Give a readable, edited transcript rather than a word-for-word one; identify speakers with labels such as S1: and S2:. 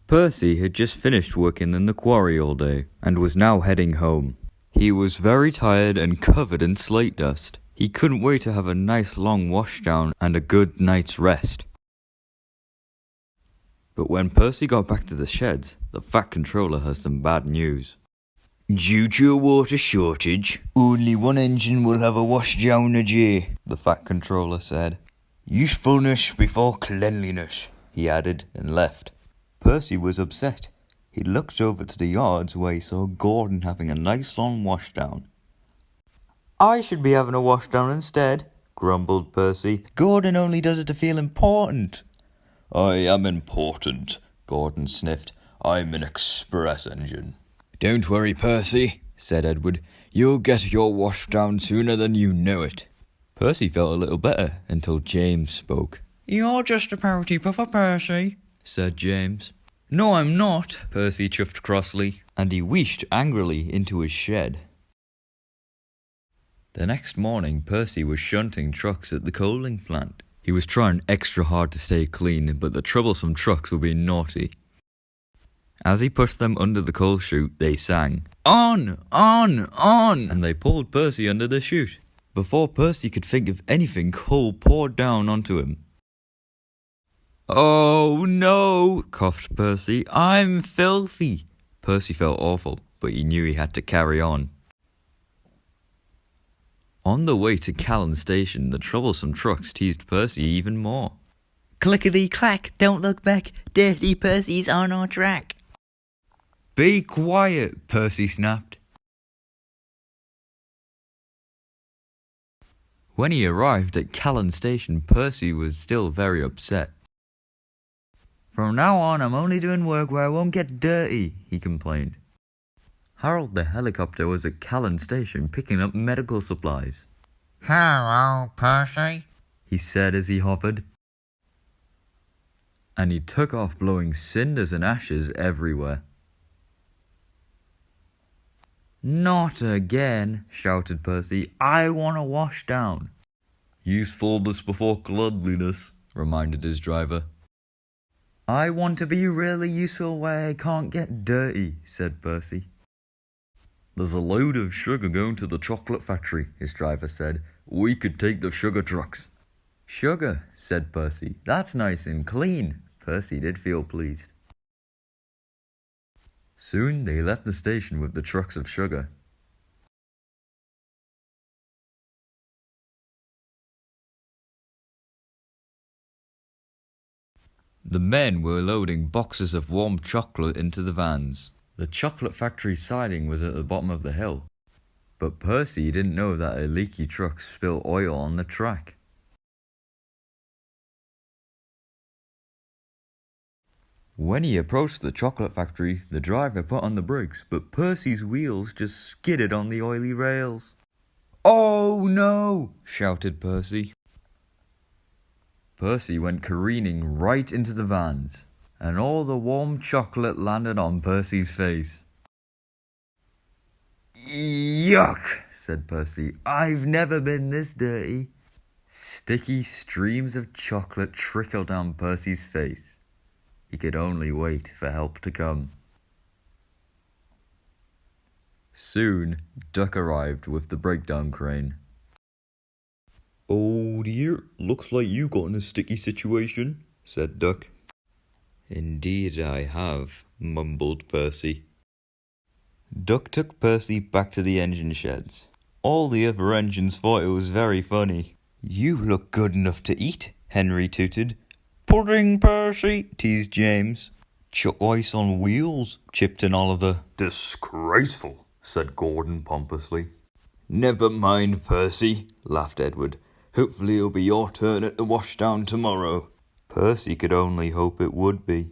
S1: Percy had just finished working in the quarry all day and was now heading home. He was very tired and covered in slate dust. He couldn't wait to have a nice long washdown and a good night's rest. But when Percy got back to the sheds, the Fat Controller has some bad news.
S2: Due to a water shortage, only one engine will have a washdown a day, the Fat Controller said. Usefulness before cleanliness, he added and left. Percy was upset. He looked over to the yards where he saw Gordon having a nice long washdown. I should be having a washdown instead, grumbled Percy. Gordon only does it to feel important. I am important, Gordon sniffed. I'm an express engine.
S1: Don't worry, Percy, said Edward. You'll get your washdown sooner than you know it. Percy felt a little better until James spoke. You're just a party puffer, Percy, said James. No, I'm not, Percy chuffed crossly, and he wheeshed angrily into his shed. The next morning, Percy was shunting trucks at the coaling plant. He was trying extra hard to stay clean, but the troublesome trucks were being naughty. As he pushed them under the coal chute, they sang, On, on, on, and they pulled Percy under the chute. Before Percy could think of anything, coal poured down onto him. Oh no, coughed Percy, I'm filthy. Percy felt awful, but he knew he had to carry on. On the way to Callan Station, the troublesome trucks teased Percy even more.
S2: Clickety-clack, don't look back, dirty Percy's on our track.
S1: Be quiet, Percy snapped. When he arrived at Callan Station, Percy was still very upset. From now on, I'm only doing work where I won't get dirty, he complained. Harold the helicopter was at Callan Station picking up medical supplies.
S3: Hello, Percy,
S1: he said as he hovered. And he took off blowing cinders and ashes everywhere. Not again, shouted Percy. I want a washdown. Usefulness before cleanliness, reminded his driver. I want to be really useful where I can't get dirty, said Percy. There's a load of sugar going to the chocolate factory, his driver said. We could take the sugar trucks. Sugar, said Percy. That's nice and clean. Percy did feel pleased. Soon they left the station with the trucks of sugar. The men were loading boxes of warm chocolate into the vans. The chocolate factory siding was at the bottom of the hill, but Percy didn't know that a leaky truck spilled oil on the track. When he approached the chocolate factory, the driver put on the brakes, but Percy's wheels just skidded on the oily rails. Oh no! Shouted Percy. Percy went careening right into the vans, and all the warm chocolate landed on Percy's face. Yuck, said Percy. I've never been this dirty. Sticky streams of chocolate trickled down Percy's face. He could only wait for help to come. Soon, Duck arrived with the breakdown crane.
S2: Oh dear, looks like you got in a sticky situation, said Duck.
S1: Indeed I have, mumbled Percy. Duck took Percy back to the engine sheds. All the other engines thought it was very funny.
S2: You look good enough to eat, Henry tooted.
S1: Pudding, Percy, teased James.
S2: Chuck ice on wheels, chipped in Oliver.
S1: Disgraceful, said Gordon pompously.
S2: Never mind, Percy, laughed Edward. Hopefully it'll be your turn at the washdown tomorrow.
S1: Percy could only hope it would be.